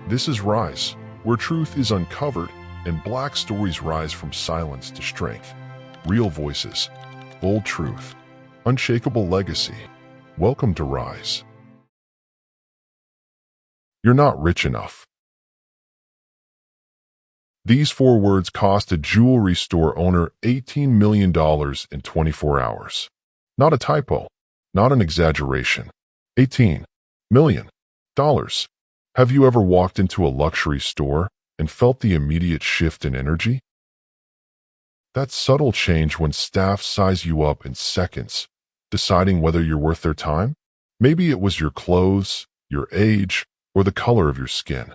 This is Rise, where truth is uncovered and black stories rise from silence to strength. Real voices, bold truth, unshakable legacy. Welcome to Rise. You're not rich enough. These 4 words cost a jewelry store owner $18 million in 24 hours. Not a typo, not an exaggeration. $18 million. Have you ever walked into a luxury store and felt the immediate shift in energy? That subtle change when staff size you up in seconds, deciding whether you're worth their time? Maybe it was your clothes, your age, or the color of your skin.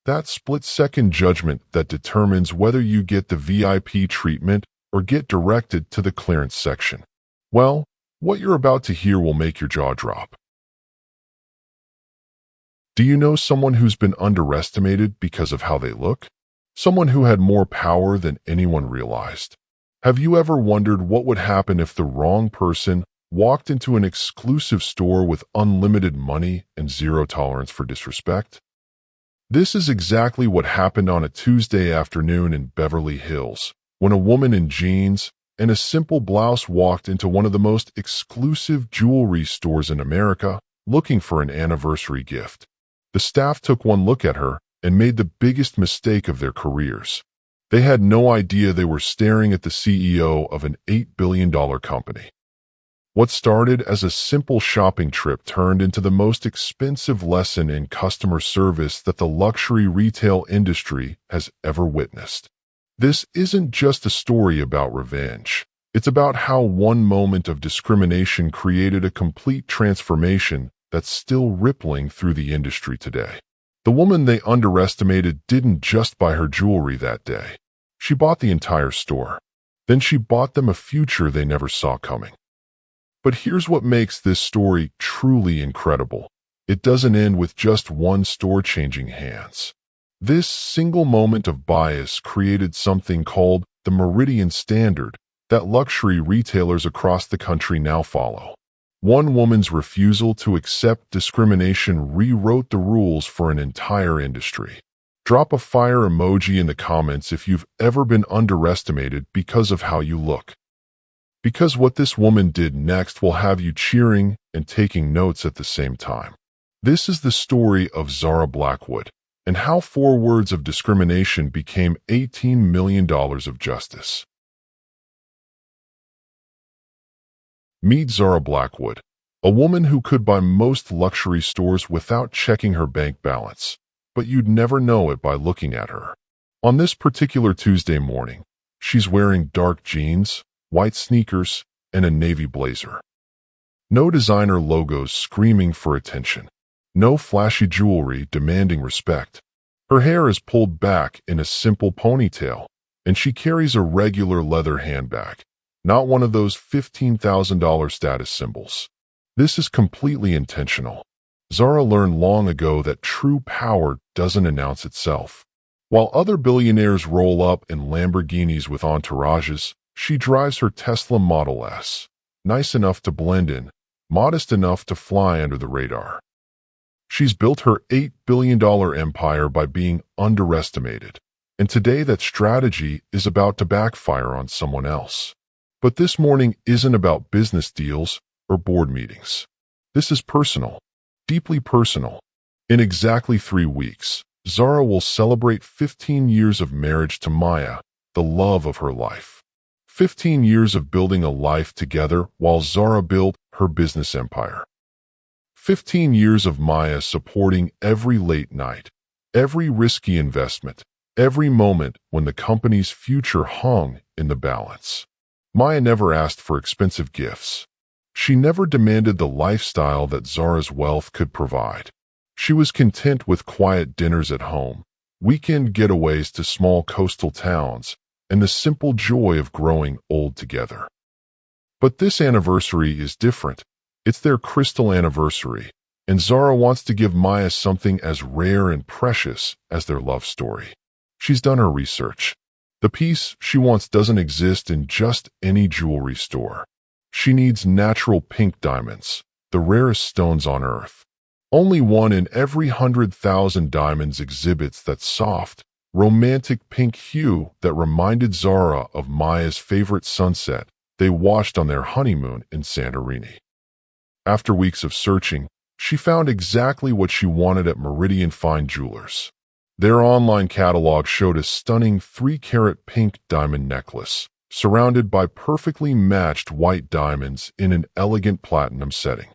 That split-second judgment that determines whether you get the VIP treatment or get directed to the clearance section. Well, what you're about to hear will make your jaw drop. Do you know someone who's been underestimated because of how they look? Someone who had more power than anyone realized. Have you ever wondered what would happen if the wrong person walked into an exclusive store with unlimited money and zero tolerance for disrespect? This is exactly what happened on a Tuesday afternoon in Beverly Hills, when a woman in jeans and a simple blouse walked into one of the most exclusive jewelry stores in America, looking for an anniversary gift. The staff took one look at her and made the biggest mistake of their careers. They had no idea they were staring at the CEO of an $8 billion company. What started as a simple shopping trip turned into the most expensive lesson in customer service that the luxury retail industry has ever witnessed. This isn't just a story about revenge. It's about how one moment of discrimination created a complete transformation that's still rippling through the industry today. The woman they underestimated didn't just buy her jewelry that day. She bought the entire store. Then she bought them a future they never saw coming. But here's what makes this story truly incredible. It doesn't end with just one store changing hands. This single moment of bias created something called the Meridian Standard that luxury retailers across the country now follow. One woman's refusal to accept discrimination rewrote the rules for an entire industry. Drop a fire emoji in the comments if you've ever been underestimated because of how you look. Because what this woman did next will have you cheering and taking notes at the same time. This is the story of Zara Blackwood and how 4 words of discrimination became $18 million of justice. Meet Zara Blackwood, a woman who could buy most luxury stores without checking her bank balance, but you'd never know it by looking at her. On this particular Tuesday morning, she's wearing dark jeans, white sneakers, and a navy blazer. No designer logos screaming for attention. No flashy jewelry demanding respect. Her hair is pulled back in a simple ponytail, and she carries a regular leather handbag, not one of those $15,000 status symbols. This is completely intentional. Zara learned long ago that true power doesn't announce itself. While other billionaires roll up in Lamborghinis with entourages, she drives her Tesla Model S, nice enough to blend in, modest enough to fly under the radar. She's built her $8 billion empire by being underestimated, and today that strategy is about to backfire on someone else. But this morning isn't about business deals or board meetings. This is personal, deeply personal. In exactly 3 weeks, Zara will celebrate 15 years of marriage to Maya, the love of her life. 15 years of building a life together while Zara built her business empire. 15 years of Maya supporting every late night, every risky investment, every moment when the company's future hung in the balance. Maya never asked for expensive gifts. She never demanded the lifestyle that Zara's wealth could provide. She was content with quiet dinners at home, weekend getaways to small coastal towns, and the simple joy of growing old together. But this anniversary is different. It's their crystal anniversary, and Zara wants to give Maya something as rare and precious as their love story. She's done her research. The piece she wants doesn't exist in just any jewelry store. She needs natural pink diamonds, the rarest stones on earth. Only one in every 100,000 diamonds exhibits that soft, romantic pink hue that reminded Zara of Maya's favorite sunset they watched on their honeymoon in Santorini. After weeks of searching, she found exactly what she wanted at Meridian Fine Jewelers. Their online catalog showed a stunning 3-carat pink diamond necklace, surrounded by perfectly matched white diamonds in an elegant platinum setting.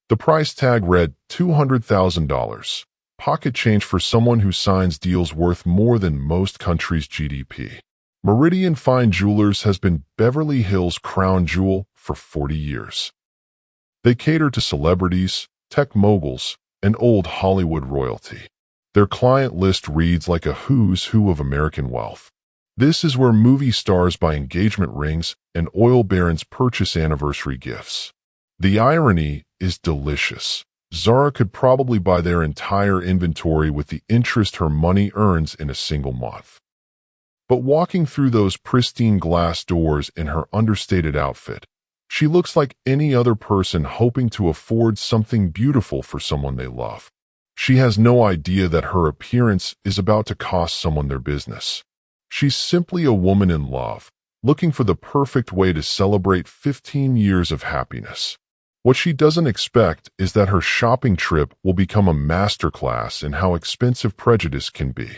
The price tag read $200,000, pocket change for someone who signs deals worth more than most countries' GDP. Meridian Fine Jewelers has been Beverly Hills' crown jewel for 40 years. They cater to celebrities, tech moguls, and old Hollywood royalty. Their client list reads like a who's who of American wealth. This is where movie stars buy engagement rings and oil barons purchase anniversary gifts. The irony is delicious. Zara could probably buy their entire inventory with the interest her money earns in a single month. But walking through those pristine glass doors in her understated outfit, she looks like any other person hoping to afford something beautiful for someone they love. She has no idea that her appearance is about to cost someone their business. She's simply a woman in love, looking for the perfect way to celebrate 15 years of happiness. What she doesn't expect is that her shopping trip will become a masterclass in how expensive prejudice can be.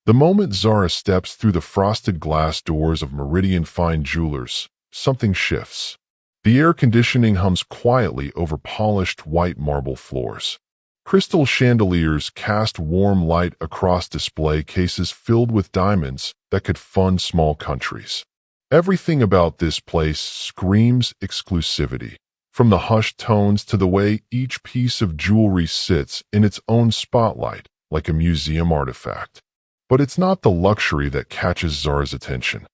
The moment Zara steps through the frosted glass doors of Meridian Fine Jewelers, something shifts. The air conditioning hums quietly over polished white marble floors. Crystal chandeliers cast warm light across display cases filled with diamonds that could fund small countries. Everything about this place screams exclusivity, from the hushed tones to the way each piece of jewelry sits in its own spotlight like a museum artifact. But it's not the luxury that catches Zara's attention.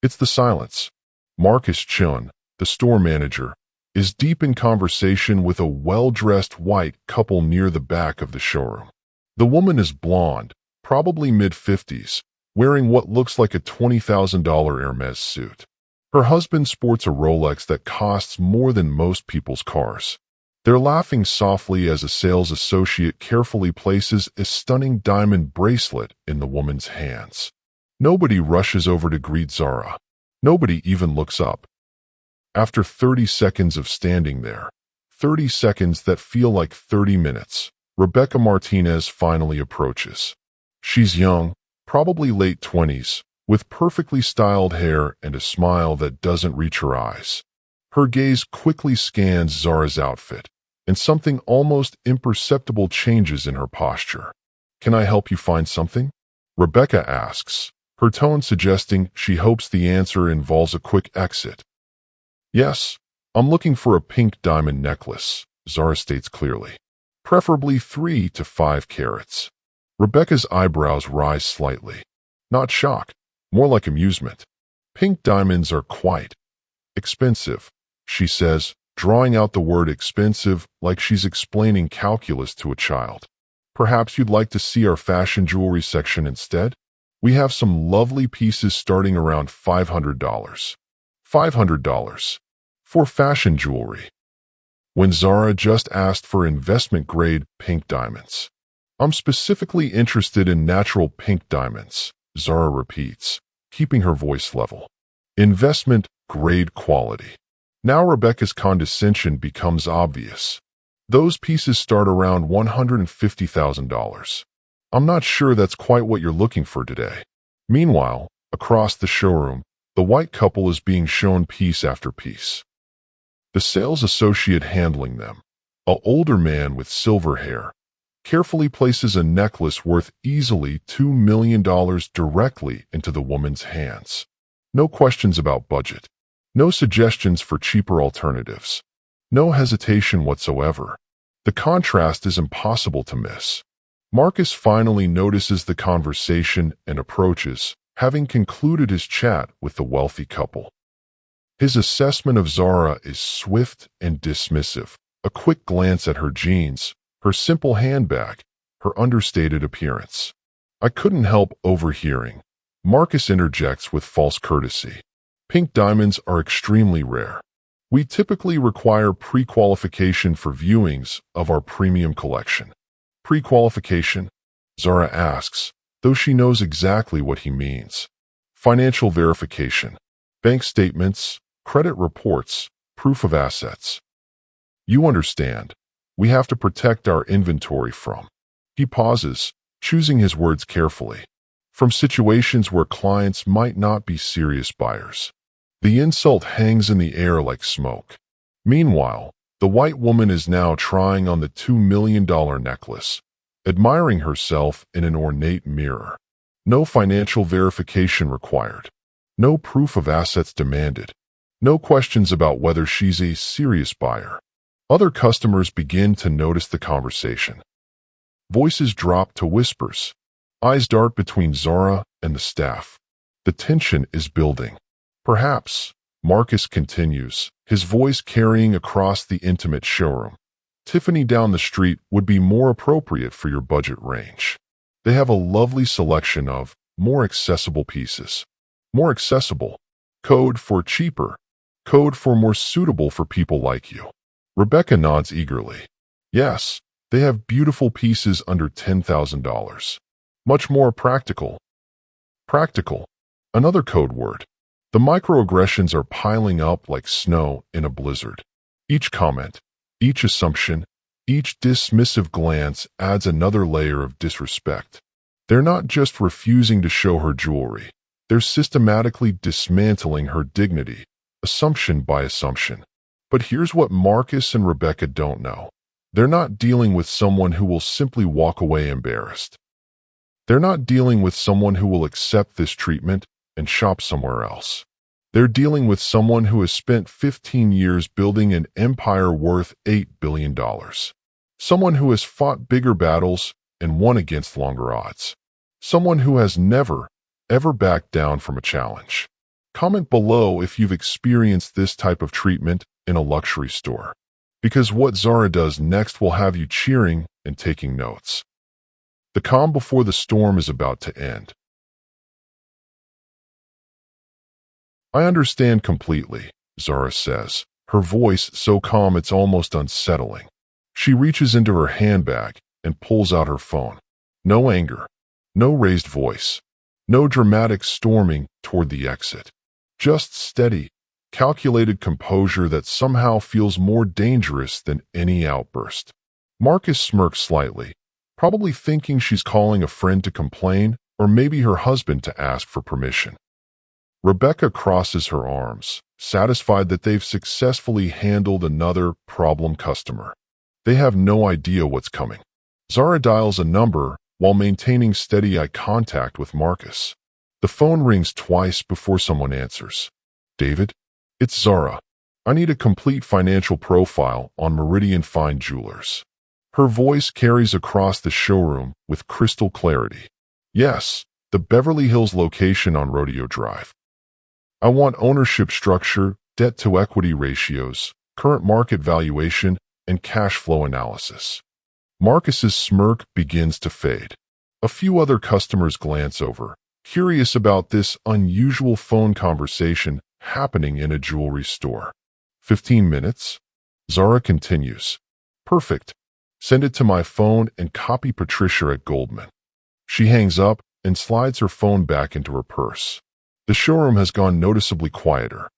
It's the silence. Marcus Chun, the store manager, is deep in conversation with a well-dressed white couple near the back of the showroom. The woman is blonde, probably mid-50s, wearing what looks like a $20,000 Hermes suit. Her husband sports a Rolex that costs more than most people's cars. They're laughing softly as a sales associate carefully places a stunning diamond bracelet in the woman's hands. Nobody rushes over to greet Zara. Nobody even looks up. After 30 seconds of standing there, 30 seconds that feel like 30 minutes, Rebecca Martinez finally approaches. She's young, probably late 20s, with perfectly styled hair and a smile that doesn't reach her eyes. Her gaze quickly scans Zara's outfit, and something almost imperceptible changes in her posture. "Can I help you find something?" Rebecca asks, her tone suggesting she hopes the answer involves a quick exit. "Yes, I'm looking for a pink diamond necklace," Zara states clearly. "Preferably 3 to 5 carats." Rebecca's eyebrows rise slightly. Not shock, more like amusement. "Pink diamonds are quite expensive," she says, drawing out the word expensive like she's explaining calculus to a child. "Perhaps you'd like to see our fashion jewelry section instead? We have some lovely pieces starting around $500. $500 for fashion jewelry." When Zara just asked for investment-grade pink diamonds. "I'm specifically interested in natural pink diamonds," Zara repeats, keeping her voice level. "Investment-grade quality." Now Rebecca's condescension becomes obvious. "Those pieces start around $150,000. I'm not sure that's quite what you're looking for today." Meanwhile, across the showroom, the white couple is being shown piece after piece. The sales associate handling them, an older man with silver hair, carefully places a necklace worth easily $2 million directly into the woman's hands. No questions about budget. No suggestions for cheaper alternatives. No hesitation whatsoever. The contrast is impossible to miss. Marcus finally notices the conversation and approaches, having concluded his chat with the wealthy couple. His assessment of Zara is swift and dismissive. A quick glance at her jeans, her simple handbag, her understated appearance. "I couldn't help overhearing," Marcus interjects with false courtesy. "Pink diamonds are extremely rare. We typically require pre-qualification for viewings of our premium collection. Pre-qualification? Zara asks, though she knows exactly what he means. Financial verification. Bank statements, credit reports, proof of assets. You understand. We have to protect our inventory from. He pauses, choosing his words carefully. From situations where clients might not be serious buyers. The insult hangs in the air like smoke. Meanwhile, the white woman is now trying on the $2 million necklace, admiring herself in an ornate mirror. No financial verification required. No proof of assets demanded. No questions about whether she's a serious buyer. Other customers begin to notice the conversation. Voices drop to whispers. Eyes dart between Zara and the staff. The tension is building. Perhaps, Marcus continues, his voice carrying across the intimate showroom. Tiffany down the street would be more appropriate for your budget range. They have a lovely selection of more accessible pieces. More accessible. Code for cheaper. Code for more suitable for people like you. Rebecca nods eagerly. Yes, they have beautiful pieces under $10,000. Much more practical. Practical. Another code word. The microaggressions are piling up like snow in a blizzard. Each comment, each assumption, each dismissive glance adds another layer of disrespect. They're not just refusing to show her jewelry. They're systematically dismantling her dignity, assumption by assumption. But here's what Marcus and Rebecca don't know. They're not dealing with someone who will simply walk away embarrassed. They're not dealing with someone who will accept this treatment and shop somewhere else. They're dealing with someone who has spent 15 years building an empire worth $8 billion. Someone who has fought bigger battles and won against longer odds. Someone who has never, ever backed down from a challenge. Comment below if you've experienced this type of treatment in a luxury store. Because what Zara does next will have you cheering and taking notes. The calm before the storm is about to end. I understand completely, Zara says, her voice so calm it's almost unsettling. She reaches into her handbag and pulls out her phone. No anger, no raised voice, no dramatic storming toward the exit. Just steady, calculated composure that somehow feels more dangerous than any outburst. Marcus smirks slightly, probably thinking she's calling a friend to complain or maybe her husband to ask for permission. Rebecca crosses her arms, satisfied that they've successfully handled another problem customer. They have no idea what's coming. Zara dials a number while maintaining steady eye contact with Marcus. The phone rings twice before someone answers. David? It's Zara. I need a complete financial profile on Meridian Fine Jewelers. Her voice carries across the showroom with crystal clarity. Yes, the Beverly Hills location on Rodeo Drive. I want ownership structure, debt-to-equity ratios, current market valuation, and cash flow analysis. Marcus's smirk begins to fade. A few other customers glance over, curious about this unusual phone conversation happening in a jewelry store. 15 minutes? Zara continues. Perfect. Send it to my phone and copy Patricia at Goldman. She hangs up and slides her phone back into her purse. The showroom has gone noticeably quieter.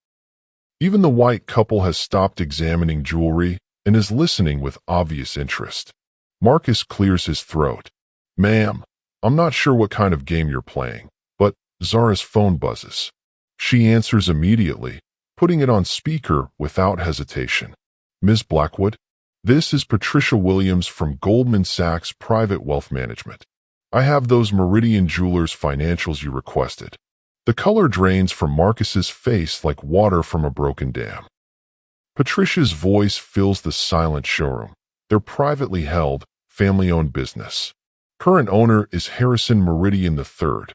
Even the white couple has stopped examining jewelry and is listening with obvious interest. Marcus clears his throat. Ma'am, I'm not sure what kind of game you're playing, but Zara's phone buzzes. She answers immediately, putting it on speaker without hesitation. Ms. Blackwood, this is Patricia Williams from Goldman Sachs Private Wealth Management. I have those Meridian Jewelers financials you requested. The color drains from Marcus's face like water from a broken dam. Patricia's voice fills the silent showroom. They're privately held, family-owned business. Current owner is Harrison Meridian III.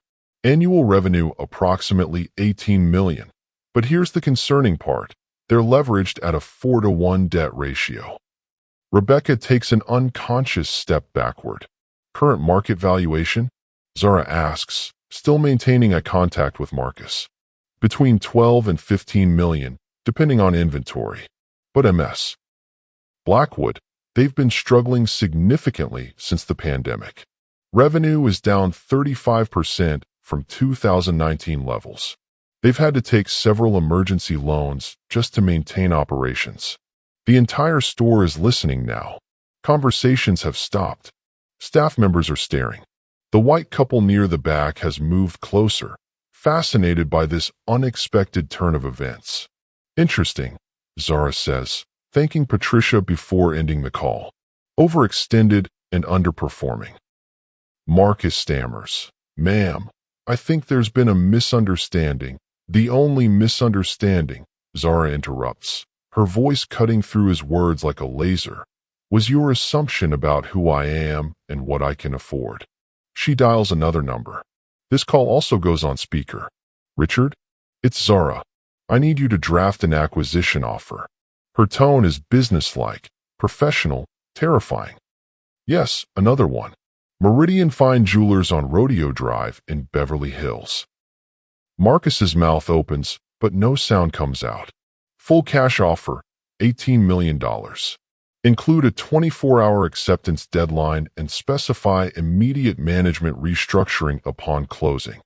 Annual revenue approximately $18 million. But here's the concerning part. They're leveraged at a 4-to-1 debt ratio. Rebecca takes an unconscious step backward. Current market valuation? Zara asks, still maintaining eye contact with Marcus. Between 12 and 15 million, depending on inventory. But MS. Blackwood, they've been struggling significantly since the pandemic. Revenue is down 35% from 2019 levels. They've had to take several emergency loans just to maintain operations. The entire store is listening now. Conversations have stopped. Staff members are staring. The white couple near the back has moved closer, fascinated by this unexpected turn of events. Interesting, Zara says, thanking Patricia before ending the call. Overextended and underperforming. Marcus stammers. Ma'am, I think there's been a misunderstanding. The only misunderstanding, Zara interrupts, her voice cutting through his words like a laser, was your assumption about who I am and what I can afford. She dials another number. This call also goes on speaker. Richard? It's Zara. I need you to draft an acquisition offer. Her tone is businesslike, professional, terrifying. Yes, another one. Meridian Fine Jewelers on Rodeo Drive in Beverly Hills. Marcus's mouth opens, but no sound comes out. Full cash offer, $18 million. Include a 24-hour acceptance deadline and specify immediate management restructuring upon closing.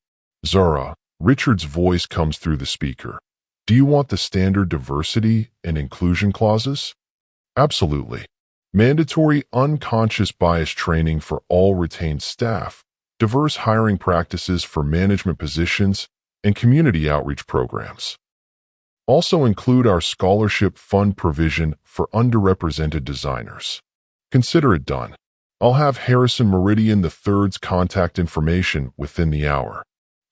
Zara, Richard's voice comes through the speaker. Do you want the standard diversity and inclusion clauses? Absolutely. Mandatory unconscious bias training for all retained staff, diverse hiring practices for management positions, and community outreach programs. Also include our scholarship fund provision for underrepresented designers. Consider it done. I'll have Harrison Meridian III's contact information within the hour.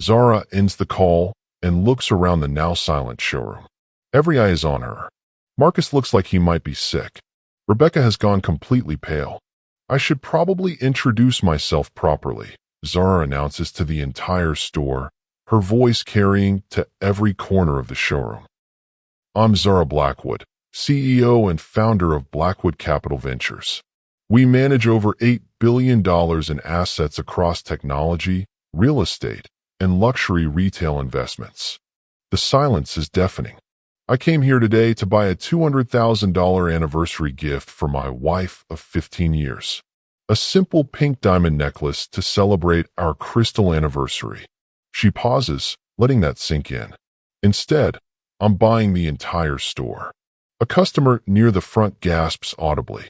Zara ends the call and looks around the now silent showroom. Every eye is on her. Marcus looks like he might be sick. Rebecca has gone completely pale. I should probably introduce myself properly, Zara announces to the entire store, her voice carrying to every corner of the showroom. I'm Zara Blackwood, CEO and founder of Blackwood Capital Ventures. We manage over $8 billion in assets across technology, real estate, and luxury retail investments. The silence is deafening. I came here today to buy a $200,000 anniversary gift for my wife of 15 years. A simple pink diamond necklace to celebrate our crystal anniversary. She pauses, letting that sink in. Instead, I'm buying the entire store. A customer near the front gasps audibly.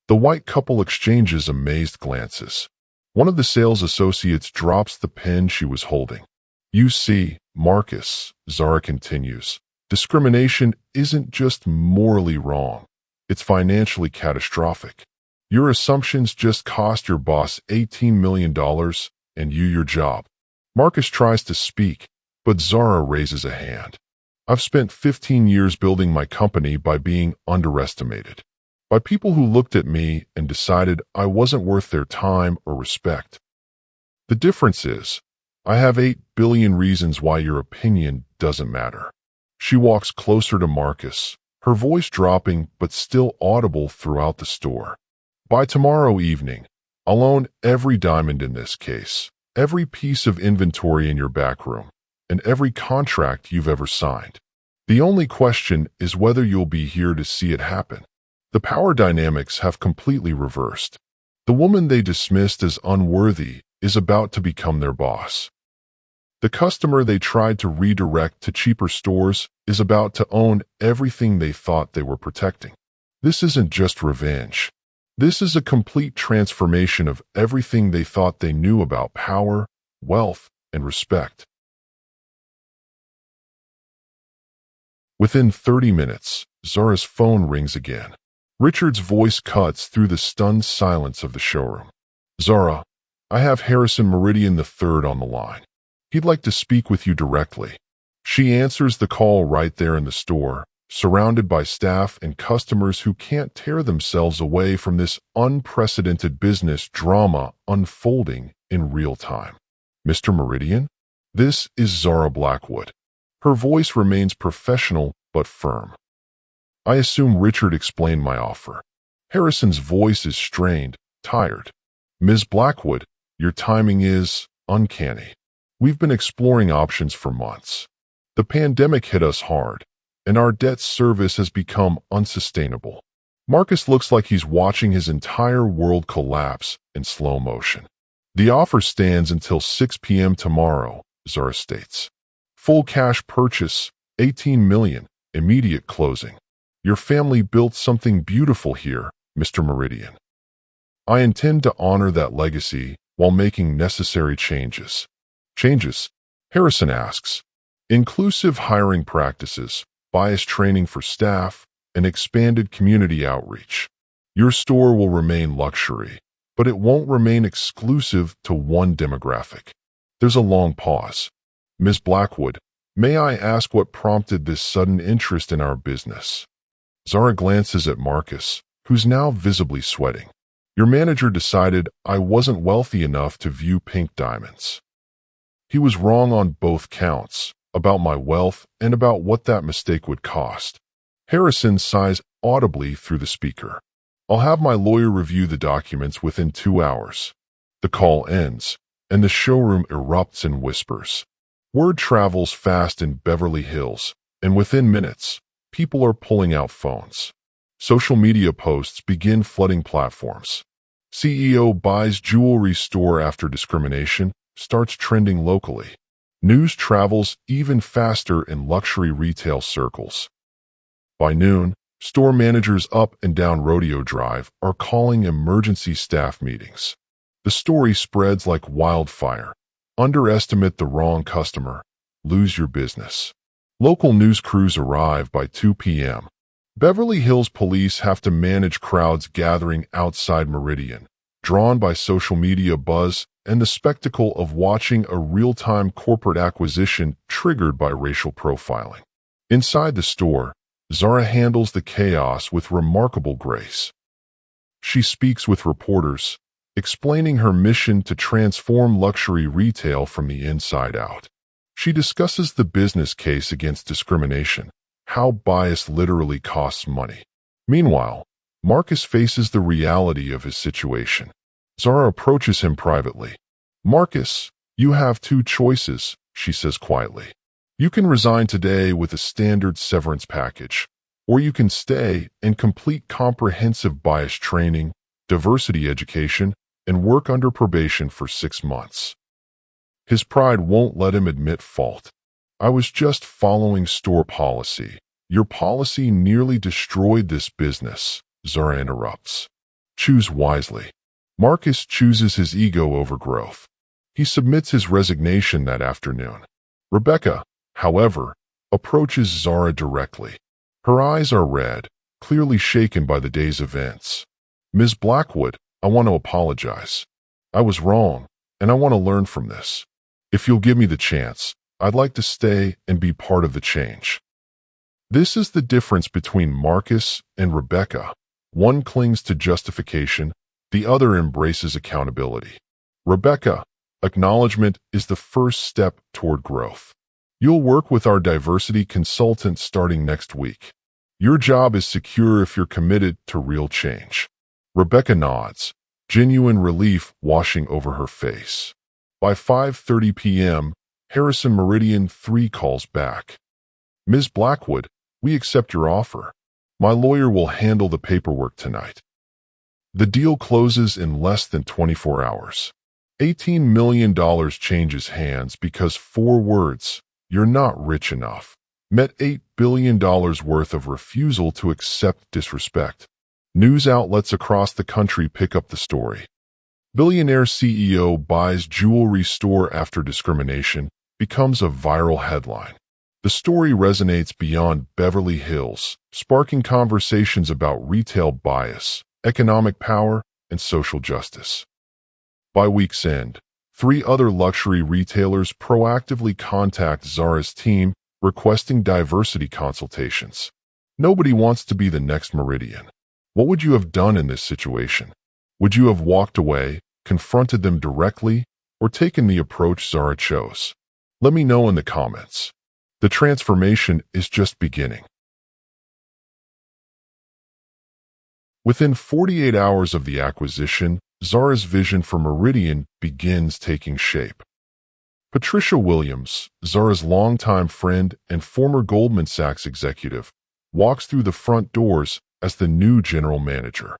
The white couple exchanges amazed glances. One of the sales associates drops the pen she was holding. You see, Marcus, Zara continues, discrimination isn't just morally wrong. It's financially catastrophic. Your assumptions just cost your boss $18 million and you your job. Marcus tries to speak, but Zara raises a hand. I've spent 15 years building my company by being underestimated. By people who looked at me and decided I wasn't worth their time or respect. The difference is, I have 8 billion reasons why your opinion doesn't matter. She walks closer to Marcus, her voice dropping but still audible throughout the store. By tomorrow evening, I'll own every diamond in this case, every piece of inventory in your back room, and every contract you've ever signed. The only question is whether you'll be here to see it happen. The power dynamics have completely reversed. The woman they dismissed as unworthy is about to become their boss. The customer they tried to redirect to cheaper stores is about to own everything they thought they were protecting. This isn't just revenge. This is a complete transformation of everything they thought they knew about power, wealth, and respect. Within 30 minutes, Zara's phone rings again. Richard's voice cuts through the stunned silence of the showroom. Zara, I have Harrison Meridian III on the line. He'd like to speak with you directly. She answers the call right there in the store, surrounded by staff and customers who can't tear themselves away from this unprecedented business drama unfolding in real time. Mr. Meridian? This is Zara Blackwood. Her voice remains professional but firm. I assume Richard explained my offer. Harrison's voice is strained, tired. Ms. Blackwood, your timing is uncanny. We've been exploring options for months. The pandemic hit us hard, and our debt service has become unsustainable. Marcus looks like he's watching his entire world collapse in slow motion. The offer stands until 6 p.m. tomorrow, Zara states. Full cash purchase, $18 million, immediate closing. Your family built something beautiful here, Mr. Meridian. I intend to honor that legacy while making necessary changes. Changes? Harrison asks. Inclusive hiring practices, bias training for staff, and expanded community outreach. Your store will remain luxury, but it won't remain exclusive to one demographic. There's a long pause. Ms. Blackwood, may I ask what prompted this sudden interest in our business? Zara glances at Marcus, who's now visibly sweating. Your manager decided I wasn't wealthy enough to view pink diamonds. He was wrong on both counts, about my wealth and about what that mistake would cost. Harrison sighs audibly through the speaker. I'll have my lawyer review the documents within 2 hours. The call ends, and the showroom erupts in whispers. Word travels fast in Beverly Hills, and within minutes, people are pulling out phones. Social media posts begin flooding platforms. CEO buys jewelry store after discrimination starts trending locally. News travels even faster in luxury retail circles. By noon, store managers up and down Rodeo Drive are calling emergency staff meetings. The story spreads like wildfire. Underestimate the wrong customer, lose your business. Local news crews arrive by 2 p.m. Beverly Hills police have to manage crowds gathering outside Meridian, drawn by social media buzz and the spectacle of watching a real-time corporate acquisition triggered by racial profiling. Inside the store, Zara handles the chaos with remarkable grace. She speaks with reporters, explaining her mission to transform luxury retail from the inside out. She discusses the business case against discrimination, how bias literally costs money. Meanwhile, Marcus faces the reality of his situation. Zara approaches him privately. Marcus, you have 2 choices, she says quietly. You can resign today with a standard severance package, or you can stay and complete comprehensive bias training, diversity education, and work under probation for 6 months. His pride won't let him admit fault. I was just following store policy. Your policy nearly destroyed this business, Zara interrupts. Choose wisely. Marcus chooses his ego over growth. He submits his resignation that afternoon. Rebecca, however, approaches Zara directly. Her eyes are red, clearly shaken by the day's events. Ms. Blackwood, I want to apologize. I was wrong, and I want to learn from this. If you'll give me the chance, I'd like to stay and be part of the change. This is the difference between Marcus and Rebecca. One clings to justification, the other embraces accountability. Rebecca, acknowledgement is the first step toward growth. You'll work with our diversity consultant starting next week. Your job is secure if you're committed to real change. Rebecca nods, genuine relief washing over her face. By 5:30 p.m., Harrison Meridian 3 calls back. Ms. Blackwood, we accept your offer. My lawyer will handle the paperwork tonight. The deal closes in less than 24 hours. $18 million changes hands because 4 words, you're not rich enough, met $8 billion worth of refusal to accept disrespect. News outlets across the country pick up the story. Billionaire CEO buys jewelry store after discrimination becomes a viral headline. The story resonates beyond Beverly Hills, sparking conversations about retail bias, economic power, and social justice. By week's end, 3 other luxury retailers proactively contact Zara's team requesting diversity consultations. Nobody wants to be the next Meridian. What would you have done in this situation? Would you have walked away, confronted them directly, or taken the approach Zara chose? Let me know in the comments. The transformation is just beginning. Within 48 hours of the acquisition, Zara's vision for Meridian begins taking shape. Patricia Williams, Zara's longtime friend and former Goldman Sachs executive, walks through the front doors as the new general manager.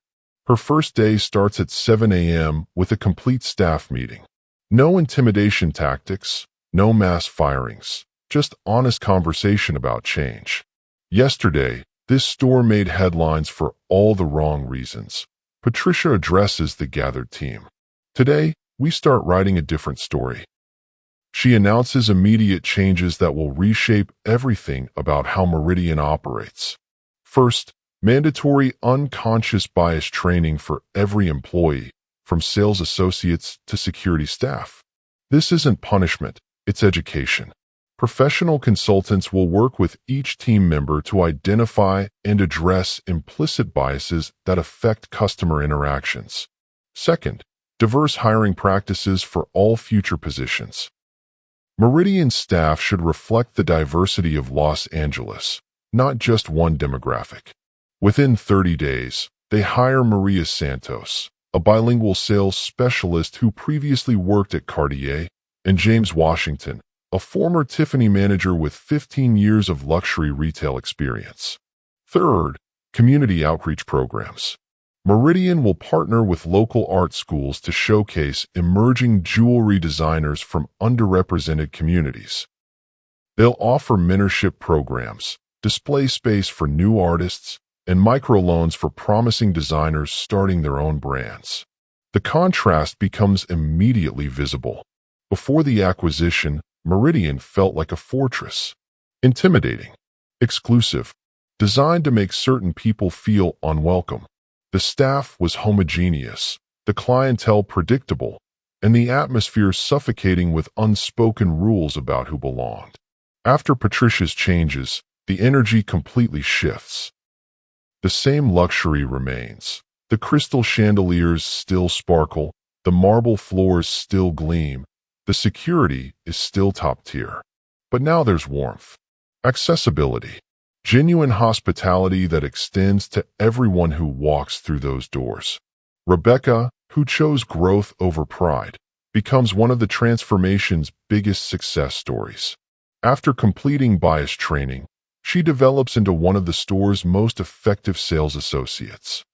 Her first day starts at 7 a.m. with a complete staff meeting. No intimidation tactics, no mass firings, just honest conversation about change. Yesterday, this store made headlines for all the wrong reasons. Patricia addresses the gathered team. Today, we start writing a different story. She announces immediate changes that will reshape everything about how Meridian operates. First, mandatory unconscious bias training for every employee, from sales associates to security staff. This isn't punishment, it's education. Professional consultants will work with each team member to identify and address implicit biases that affect customer interactions. Second, diverse hiring practices for all future positions. Meridian staff should reflect the diversity of Los Angeles, not just one demographic. Within 30 days, they hire Maria Santos, a bilingual sales specialist who previously worked at Cartier, and James Washington, a former Tiffany manager with 15 years of luxury retail experience. Third, community outreach programs. Meridian will partner with local art schools to showcase emerging jewelry designers from underrepresented communities. They'll offer mentorship programs, display space for new artists, and microloans for promising designers starting their own brands. The contrast becomes immediately visible. Before the acquisition, Meridian felt like a fortress. Intimidating, exclusive, designed to make certain people feel unwelcome. The staff was homogeneous, the clientele predictable, and the atmosphere suffocating with unspoken rules about who belonged. After Patricia's changes, the energy completely shifts. The same luxury remains. The crystal chandeliers still sparkle, the marble floors still gleam, the security is still top tier. But now there's warmth, accessibility, genuine hospitality that extends to everyone who walks through those doors. Rebecca, who chose growth over pride, becomes one of the transformation's biggest success stories. After completing bias training, she develops into one of the store's most effective sales associates.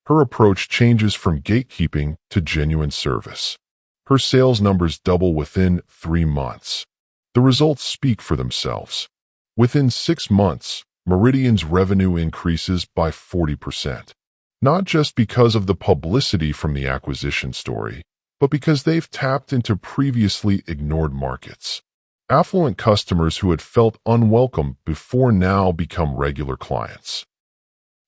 Her approach changes from gatekeeping to genuine service. Her sales numbers double within 3 months. The results speak for themselves. Within 6 months, Meridian's revenue increases by 40%. Not just because of the publicity from the acquisition story, but because they've tapped into previously ignored markets. Affluent customers who had felt unwelcome before now become regular clients.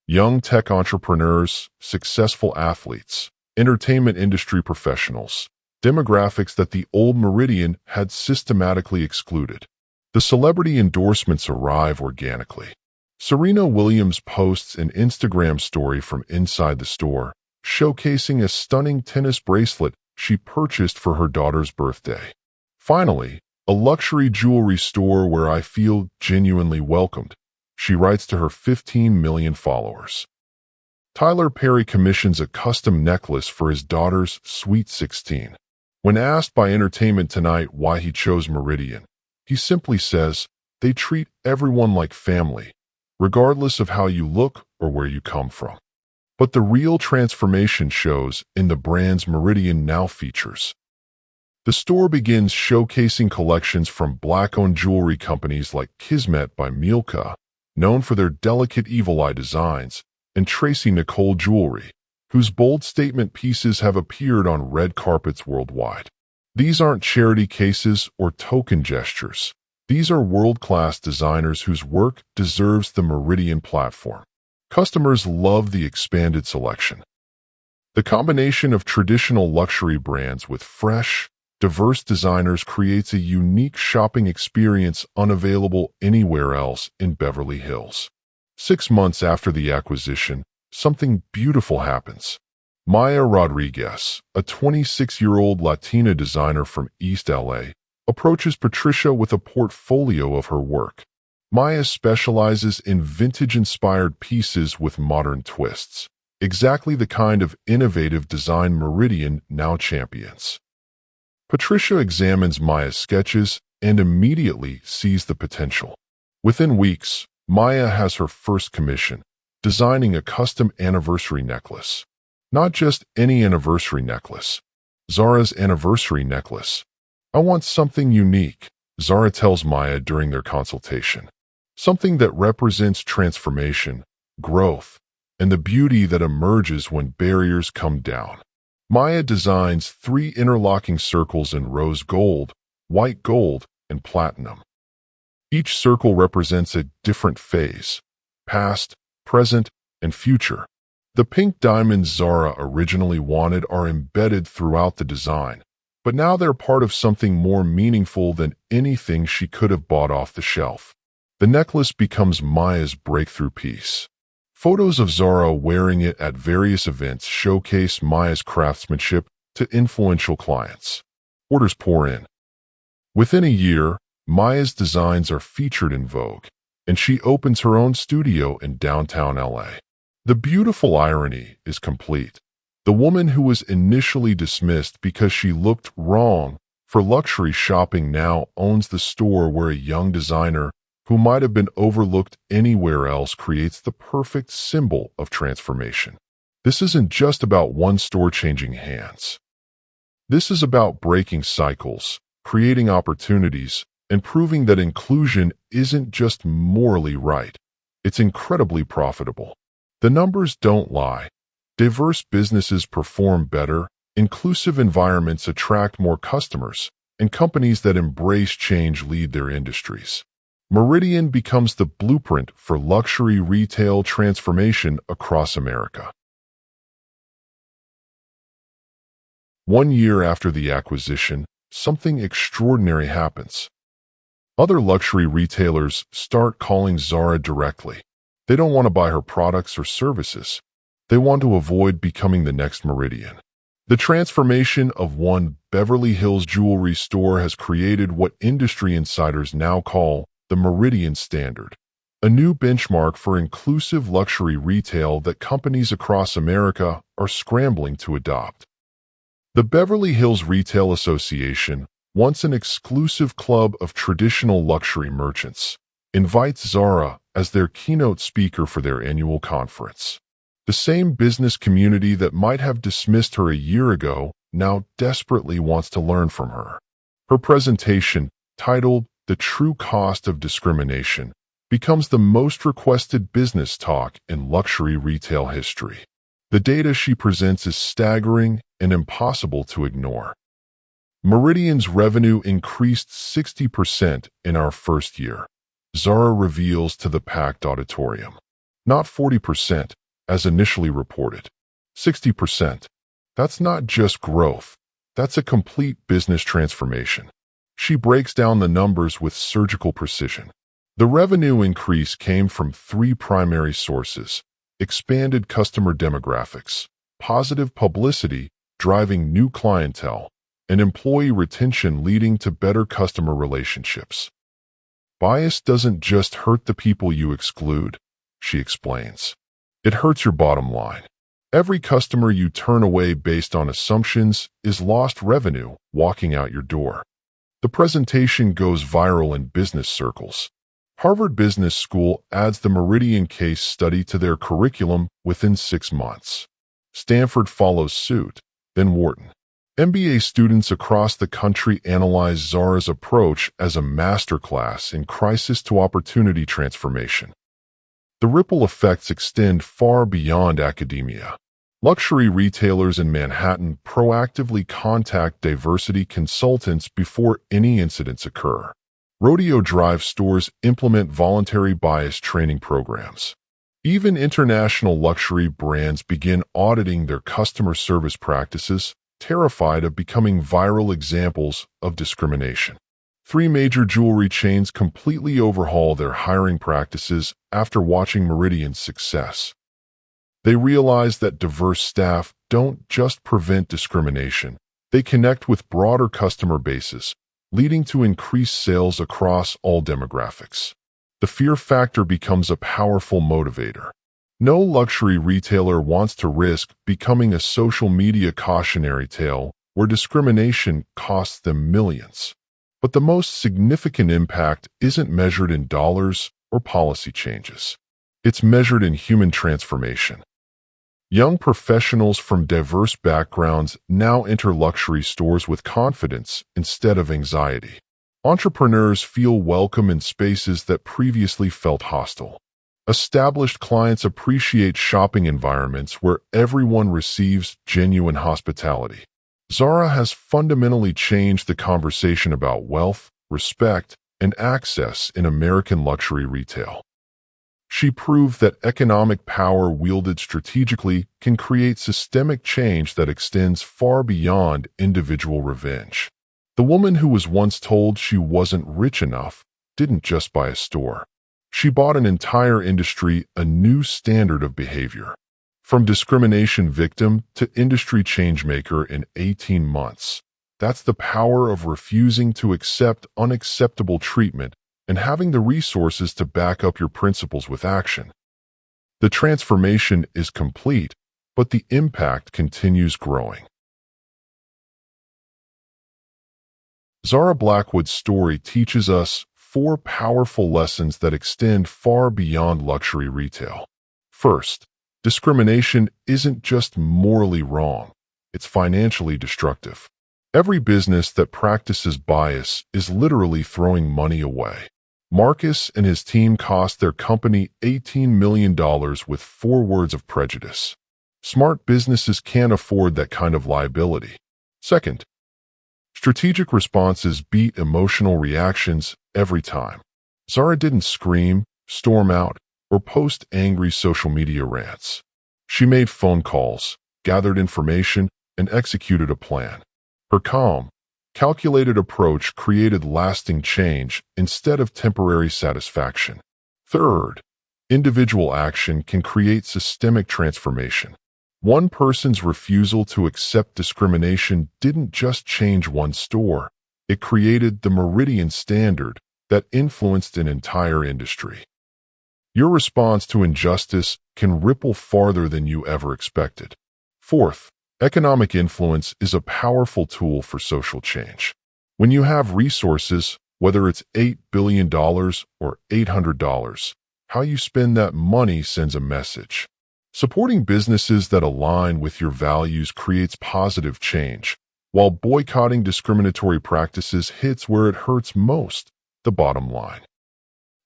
Young tech entrepreneurs, successful athletes, entertainment industry professionals, demographics that the old Meridian had systematically excluded. The celebrity endorsements arrive organically. Serena Williams posts an Instagram story from inside the store, showcasing a stunning tennis bracelet she purchased for her daughter's birthday. Finally, a luxury jewelry store where I feel genuinely welcomed, she writes to her 15 million followers. Tyler Perry commissions a custom necklace for his daughter's Sweet 16. When asked by Entertainment Tonight why he chose Meridian, he simply says, "They treat everyone like family, regardless of how you look or where you come from." But the real transformation shows in the brands Meridian now features. The store begins showcasing collections from Black-owned jewelry companies like Kismet by Milka, known for their delicate evil eye designs, and Tracy Nicole Jewelry, whose bold statement pieces have appeared on red carpets worldwide. These aren't charity cases or token gestures. These are world-class designers whose work deserves the Meridian platform. Customers love the expanded selection. The combination of traditional luxury brands with fresh, diverse designers creates a unique shopping experience unavailable anywhere else in Beverly Hills. 6 months after the acquisition, something beautiful happens. Maya Rodriguez, a 26-year-old Latina designer from East LA, approaches Patricia with a portfolio of her work. Maya specializes in vintage-inspired pieces with modern twists, exactly the kind of innovative design Meridian now champions. Patricia examines Maya's sketches and immediately sees the potential. Within weeks, Maya has her first commission, designing a custom anniversary necklace. Not just any anniversary necklace, Zara's anniversary necklace. I want something unique, Zara tells Maya during their consultation. Something that represents transformation, growth, and the beauty that emerges when barriers come down. Maya designs 3 interlocking circles in rose gold, white gold, and platinum. Each circle represents a different phase: past, present, and future. The pink diamonds Zara originally wanted are embedded throughout the design, but now they're part of something more meaningful than anything she could have bought off the shelf. The necklace becomes Maya's breakthrough piece. Photos of Zara wearing it at various events showcase Maya's craftsmanship to influential clients. Orders pour in. Within a year, Maya's designs are featured in Vogue, and she opens her own studio in downtown LA. The beautiful irony is complete. The woman who was initially dismissed because she looked wrong for luxury shopping now owns the store where a young designer who might have been overlooked anywhere else creates the perfect symbol of transformation. This isn't just about one store changing hands. This is about breaking cycles, creating opportunities, and proving that inclusion isn't just morally right, it's incredibly profitable. The numbers don't lie. Diverse businesses perform better, inclusive environments attract more customers, and companies that embrace change lead their industries. Meridian becomes the blueprint for luxury retail transformation across America. 1 year after the acquisition, something extraordinary happens. Other luxury retailers start calling Zara directly. They don't want to buy her products or services. They want to avoid becoming the next Meridian. The transformation of one Beverly Hills jewelry store has created what industry insiders now call the Meridian Standard, a new benchmark for inclusive luxury retail that companies across America are scrambling to adopt. The Beverly Hills Retail Association, once an exclusive club of traditional luxury merchants, invites Zara as their keynote speaker for their annual conference. The same business community that might have dismissed her a year ago now desperately wants to learn from her. Her presentation, titled "The True Cost of Discrimination," becomes the most requested business talk in luxury retail history. The data she presents is staggering and impossible to ignore. Meridian's revenue increased 60% in our first year, Zara reveals to the packed auditorium. Not 40%, as initially reported. 60%. That's not just growth. That's a complete business transformation. She breaks down the numbers with surgical precision. The revenue increase came from 3 primary sources: expanded customer demographics, positive publicity driving new clientele, and employee retention leading to better customer relationships. Bias doesn't just hurt the people you exclude, she explains. It hurts your bottom line. Every customer you turn away based on assumptions is lost revenue walking out your door. The presentation goes viral in business circles. Harvard Business School adds the Meridian case study to their curriculum within 6 months. Stanford follows suit, then Wharton. MBA students across the country analyze Zara's approach as a masterclass in crisis-to-opportunity transformation. The ripple effects extend far beyond academia. Luxury retailers in Manhattan proactively contact diversity consultants before any incidents occur. Rodeo Drive stores implement voluntary bias training programs. Even international luxury brands begin auditing their customer service practices, terrified of becoming viral examples of discrimination. 3 major jewelry chains completely overhaul their hiring practices after watching Meridian's success. They realize that diverse staff don't just prevent discrimination, they connect with broader customer bases, leading to increased sales across all demographics. The fear factor becomes a powerful motivator. No luxury retailer wants to risk becoming a social media cautionary tale where discrimination costs them millions. But the most significant impact isn't measured in dollars or policy changes. It's measured in human transformation. Young professionals from diverse backgrounds now enter luxury stores with confidence instead of anxiety. Entrepreneurs feel welcome in spaces that previously felt hostile. Established clients appreciate shopping environments where everyone receives genuine hospitality. Zara has fundamentally changed the conversation about wealth, respect, and access in American luxury retail. She proved that economic power wielded strategically can create systemic change that extends far beyond individual revenge. The woman who was once told she wasn't rich enough didn't just buy a store. She bought an entire industry, a new standard of behavior. From discrimination victim to industry changemaker in 18 months. That's the power of refusing to accept unacceptable treatment and having the resources to back up your principles with action. The transformation is complete, but the impact continues growing. Zara Blackwood's story teaches us 4 powerful lessons that extend far beyond luxury retail. First, discrimination isn't just morally wrong, it's financially destructive. Every business that practices bias is literally throwing money away. Marcus and his team cost their company $18 million with 4 words of prejudice. Smart businesses can't afford that kind of liability. Second, strategic responses beat emotional reactions every time. Zara didn't scream, storm out, or post angry social media rants. She made phone calls, gathered information, and executed a plan. Her calm, calculated approach created lasting change instead of temporary satisfaction. Third, individual action can create systemic transformation. One person's refusal to accept discrimination didn't just change one store, it created the Meridian Standard that influenced an entire industry. Your response to injustice can ripple farther than you ever expected. Fourth, economic influence is a powerful tool for social change. When you have resources, whether it's $8 billion or $800, how you spend that money sends a message. Supporting businesses that align with your values creates positive change, while boycotting discriminatory practices hits where it hurts most, the bottom line.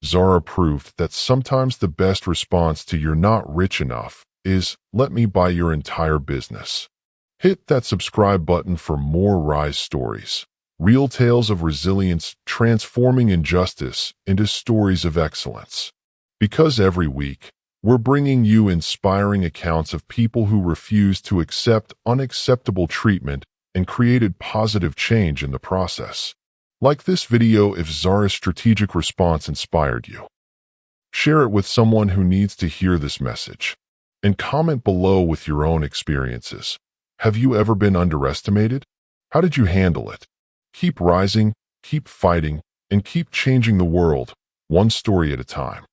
Zara proved that sometimes the best response to "you're not rich enough" is "let me buy your entire business." Hit that subscribe button for more Rise stories. Real tales of resilience transforming injustice into stories of excellence. Because every week, we're bringing you inspiring accounts of people who refused to accept unacceptable treatment and created positive change in the process. Like this video if Zara's strategic response inspired you. Share it with someone who needs to hear this message. And comment below with your own experiences. Have you ever been underestimated? How did you handle it? Keep rising, keep fighting, and keep changing the world, one story at a time.